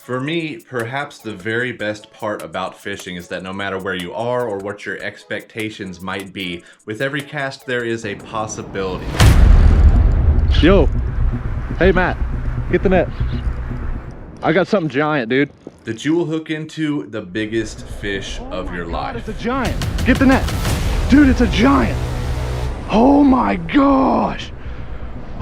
For me, perhaps the very best part about fishing is that no matter where you are or what your expectations might be, with every cast there is a possibility. Yo, hey Matt, get the net. I got something giant, dude. That you will hook into the biggest fish of your life. It's a giant. Get the net. Dude, it's a giant. Oh my gosh.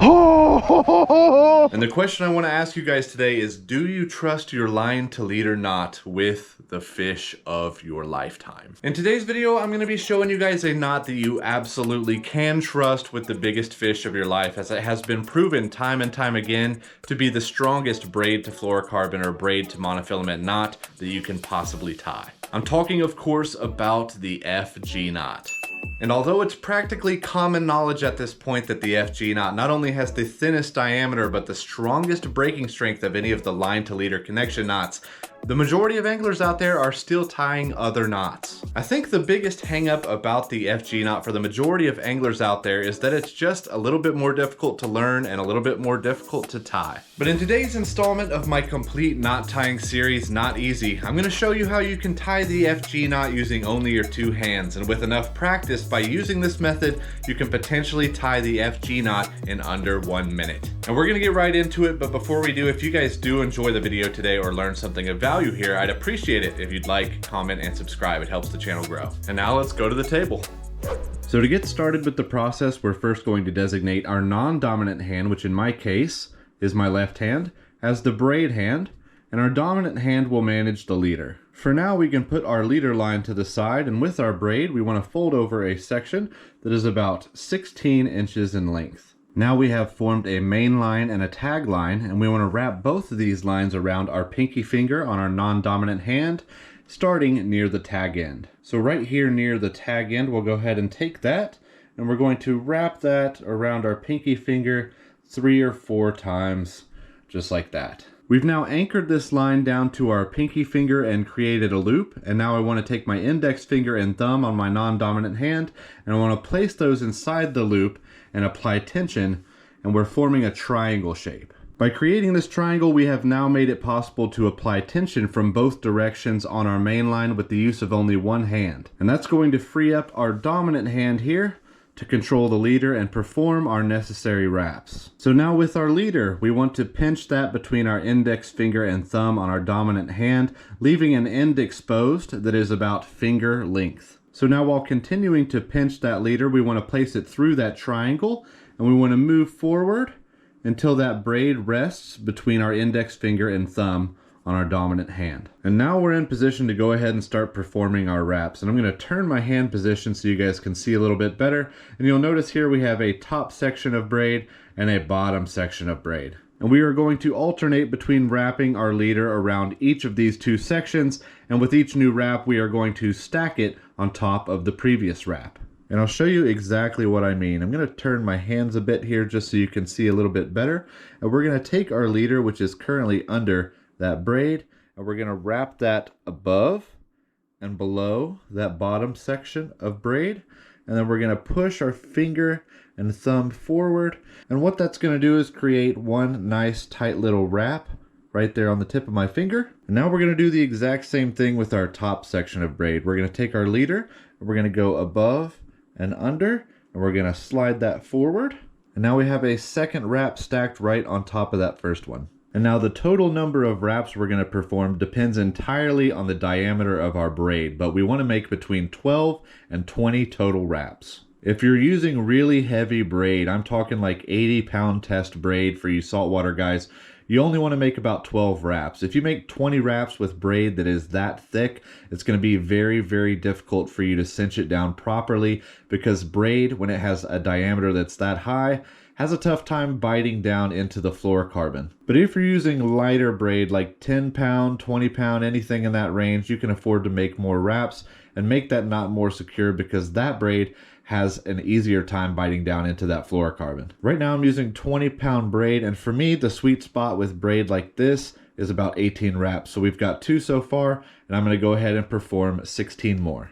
Oh! And the question I want to ask you guys today is, do you trust your line to leader knot with the fish of your lifetime? In today's video, I'm going to be showing you guys a knot that you absolutely can trust with the biggest fish of your life, as it has been proven time and time again to be the strongest braid to fluorocarbon or braid to monofilament knot that you can possibly tie. I'm talking, of course, about the FG knot. And although it's practically common knowledge at this point that the FG knot not only has the thinnest diameter but the strongest breaking strength of any of the line to leader connection knots, the majority of anglers out there are still tying other knots. I think the biggest hang-up about the FG knot for the majority of anglers out there is that it's just a little bit more difficult to learn and a little bit more difficult to tie. But in today's installment of my complete knot tying series, Not Easy, I'm going to show you how you can tie the FG knot using only your two hands, and with enough practice by using this method, you can potentially tie the FG knot in under 1 minute. And we're going to get right into it, but before we do, if you guys do enjoy the video today or learn something of value here, I'd appreciate it if you'd like, comment, and subscribe. It helps the channel grow. And now let's go to the table. So to get started with the process, we're first going to designate our non-dominant hand, which in my case is my left hand, as the braid hand, and our dominant hand will manage the leader. For now, we can put our leader line to the side, and with our braid, we want to fold over a section that is about 16 inches in length. Now we have formed a main line and a tag line, and we want to wrap both of these lines around our pinky finger on our non-dominant hand, starting near the tag end. So right here near the tag end, we'll go ahead and take that, and we're going to wrap that around our pinky finger 3 or 4 times, just like that. We've now anchored this line down to our pinky finger and created a loop, and now I want to take my index finger and thumb on my non-dominant hand, and I want to place those inside the loop and apply tension, and we're forming a triangle shape. By creating this triangle, we have now made it possible to apply tension from both directions on our main line with the use of only one hand. And that's going to free up our dominant hand here to control the leader and perform our necessary wraps. So now with our leader, we want to pinch that between our index finger and thumb on our dominant hand, leaving an end exposed that is about finger length. So now while continuing to pinch that leader, we want to place it through that triangle, and we want to move forward until that braid rests between our index finger and thumb on our dominant hand. And now we're in position to go ahead and start performing our wraps. And I'm going to turn my hand position so you guys can see a little bit better. And you'll notice here we have a top section of braid and a bottom section of braid. And we are going to alternate between wrapping our leader around each of these two sections, and with each new wrap we are going to stack it on top of the previous wrap. And I'll show you exactly what I mean. I'm going to turn my hands a bit here just so you can see a little bit better. And we're going to take our leader, which is currently under that braid, and we're going to wrap that above and below that bottom section of braid. And then we're going to push our finger and thumb forward. And what that's going to do is create one nice tight little wrap right there on the tip of my finger. And now we're going to do the exact same thing with our top section of braid. We're going to take our leader and we're going to go above and under, and we're going to slide that forward. And now we have a second wrap stacked right on top of that first one. And now the total number of wraps we're going to perform depends entirely on the diameter of our braid, but we want to make between 12 and 20 total wraps. If you're using really heavy braid, I'm talking like 80-pound test braid for you saltwater guys, you only want to make about 12 wraps. If you make 20 wraps with braid that is that thick, it's going to be very, very difficult for you to cinch it down properly, because braid, when it has a diameter that's that high, has a tough time biting down into the fluorocarbon. But if you're using lighter braid like 10 pound, 20 pound, anything in that range, you can afford to make more wraps and make that knot more secure, because that braid has an easier time biting down into that fluorocarbon. Right now I'm using 20-pound braid, and for me the sweet spot with braid like this is about 18 wraps. So we've got 2 so far, and I'm going to go ahead and perform 16 more.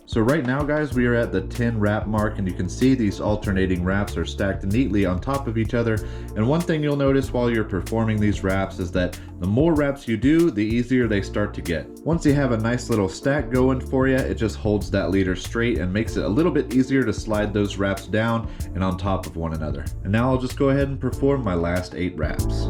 So right now, guys, we are at the 10 wrap mark, and you can see these alternating wraps are stacked neatly on top of each other. And one thing you'll notice while you're performing these wraps is that the more wraps you do, the easier they start to get. Once you have a nice little stack going for you, it just holds that leader straight and makes it a little bit easier to slide those wraps down and on top of one another. And now I'll just go ahead and perform my last 8 wraps.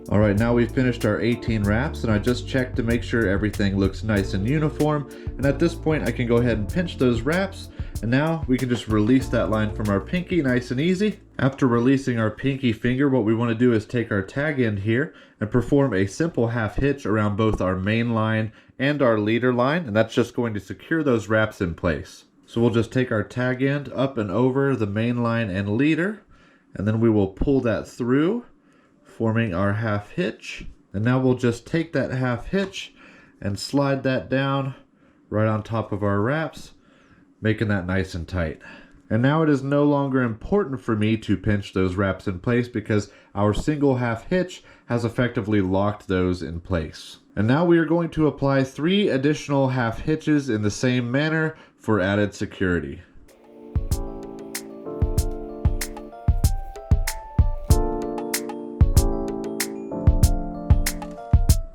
All right, now we've finished our 18 wraps, and I just checked to make sure everything looks nice and uniform. And at this point, I can go ahead and pinch those wraps, and now we can just release that line from our pinky nice and easy. After releasing our pinky finger, what we want to do is take our tag end here and perform a simple half hitch around both our main line and our leader line, and that's just going to secure those wraps in place. So we'll just take our tag end up and over the main line and leader, and then we will pull that through, forming our half hitch. And now we'll just take that half hitch and slide that down right on top of our wraps, making that nice and tight. And now it is no longer important for me to pinch those wraps in place because our single half hitch has effectively locked those in place. And now we are going to apply 3 additional half hitches in the same manner for added security.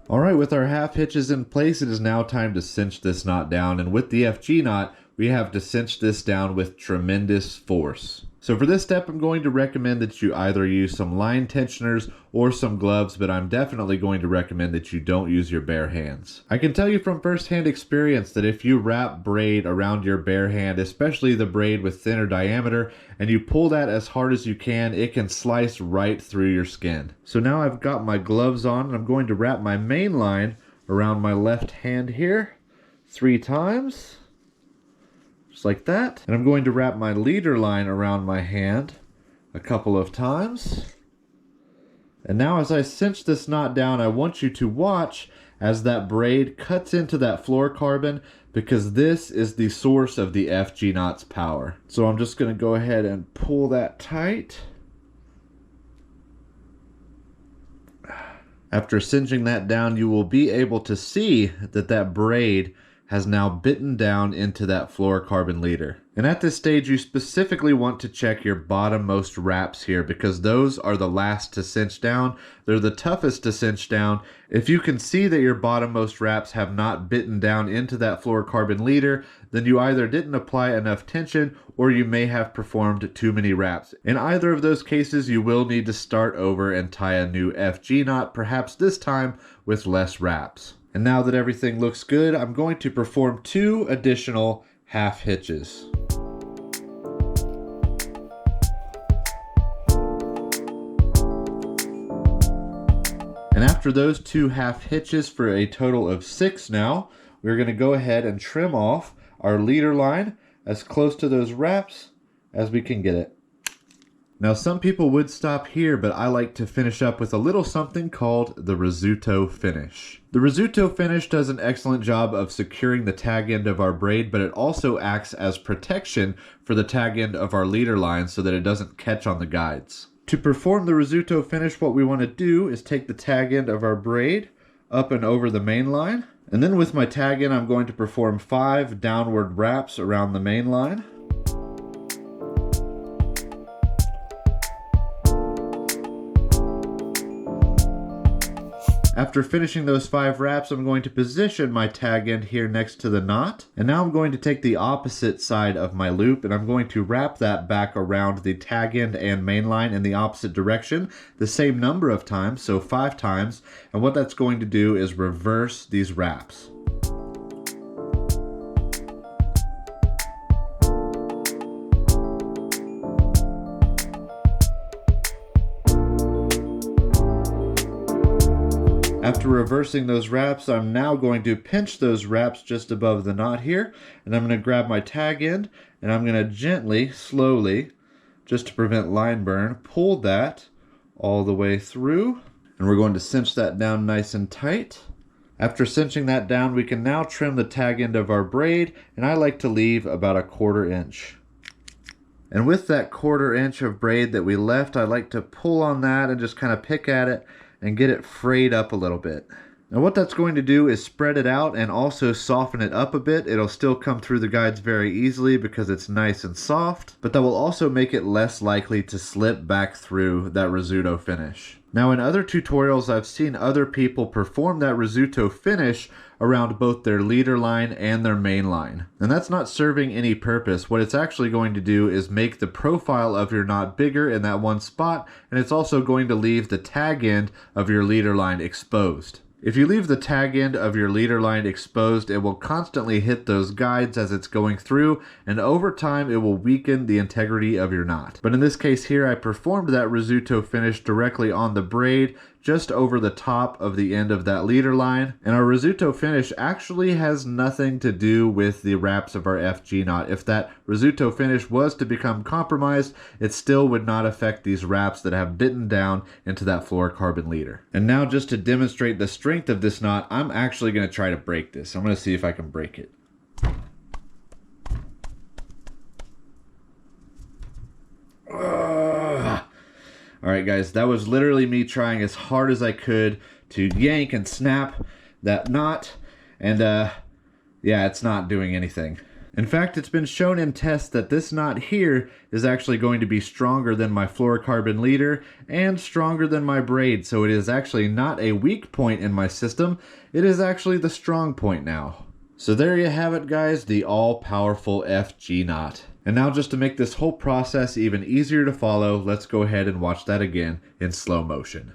Alright, with our half hitches in place, it is now time to cinch this knot down, and with the FG knot, we have to cinch this down with tremendous force. So for this step, I'm going to recommend that you either use some line tensioners or some gloves, but I'm definitely going to recommend that you don't use your bare hands. I can tell you from firsthand experience that if you wrap braid around your bare hand, especially the braid with thinner diameter, and you pull that as hard as you can, it can slice right through your skin. So now I've got my gloves on, and I'm going to wrap my main line around my left hand here 3 times. Just like that. And I'm going to wrap my leader line around my hand a couple of times. And now as I cinch this knot down, I want you to watch as that braid cuts into that fluorocarbon, because this is the source of the FG knot's power. So I'm just going to go ahead and pull that tight. After cinching that down, you will be able to see that that braid has now bitten down into that fluorocarbon leader. And at this stage, you specifically want to check your bottommost wraps here, because those are the last to cinch down. They're the toughest to cinch down. If you can see that your bottommost wraps have not bitten down into that fluorocarbon leader, then you either didn't apply enough tension or you may have performed too many wraps. In either of those cases, you will need to start over and tie a new FG knot, perhaps this time with less wraps. And now that everything looks good, I'm going to perform 2 additional half hitches. And after those 2 half hitches for a total of 6 now, we're going to go ahead and trim off our leader line as close to those wraps as we can get it. Now some people would stop here, but I like to finish up with a little something called the Rizzuto Finish. The Rizzuto Finish does an excellent job of securing the tag end of our braid, but it also acts as protection for the tag end of our leader line so that it doesn't catch on the guides. To perform the Rizzuto Finish, what we want to do is take the tag end of our braid up and over the main line, and then with my tag end, I'm going to perform 5 downward wraps around the main line. After finishing those 5 wraps, I'm going to position my tag end here next to the knot. And now I'm going to take the opposite side of my loop and I'm going to wrap that back around the tag end and main line in the opposite direction the same number of times, so 5 times. And what that's going to do is reverse these wraps. After reversing those wraps, I'm now going to pinch those wraps just above the knot here, and I'm going to grab my tag end, and I'm going to gently, slowly, just to prevent line burn, pull that all the way through, and we're going to cinch that down nice and tight. After cinching that down, we can now trim the tag end of our braid, and I like to leave about 1/4 inch. And with that 1/4 inch of braid that we left, I like to pull on that and just kind of pick at it and get it frayed up a little bit. Now what that's going to do is spread it out and also soften it up a bit. It'll still come through the guides very easily because it's nice and soft, but that will also make it less likely to slip back through that Rizzuto finish. Now in other tutorials, I've seen other people perform that Rizzuto finish around both their leader line and their main line. And that's not serving any purpose. What it's actually going to do is make the profile of your knot bigger in that one spot, and it's also going to leave the tag end of your leader line exposed. If you leave the tag end of your leader line exposed, it will constantly hit those guides as it's going through, and over time it will weaken the integrity of your knot. But in this case here, I performed that Rizzuto finish directly on the braid, just over the top of the end of that leader line. And our Rizzuto finish actually has nothing to do with the wraps of our FG knot. If that Rizzuto finish was to become compromised, it still would not affect these wraps that have bitten down into that fluorocarbon leader. And now, just to demonstrate the strength of this knot, I'm actually going to try to break this. I'm going to see if I can break it. Alright guys, that was literally me trying as hard as I could to yank and snap that knot, and yeah, it's not doing anything. In fact, it's been shown in tests that this knot here is actually going to be stronger than my fluorocarbon leader and stronger than my braid, so it is actually not a weak point in my system, it is actually the strong point now. So there you have it guys, the all-powerful FG knot. And now, just to make this whole process even easier to follow, let's go ahead and watch that again in slow motion.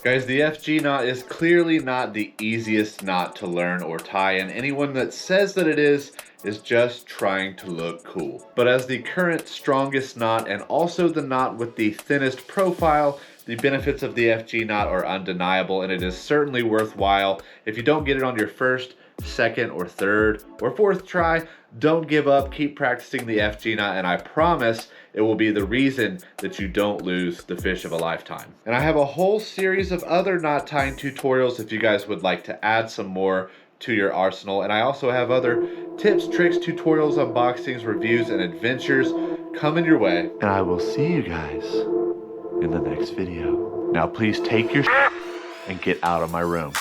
Guys, the FG knot is clearly not the easiest knot to learn or tie, and anyone that says that it is just trying to look cool. But as the current strongest knot and also the knot with the thinnest profile, the benefits of the FG knot are undeniable, and it is certainly worthwhile. If you don't get it on your first, second, or third, or fourth try, don't give up. Keep practicing the FG knot, and I promise it will be the reason that you don't lose the fish of a lifetime. And I have a whole series of other knot tying tutorials if you guys would like to add some more to your arsenal. And I also have other tips, tricks, tutorials, unboxings, reviews, and adventures coming your way. And I will see you guys in the next video. Now please take your and get out of my room.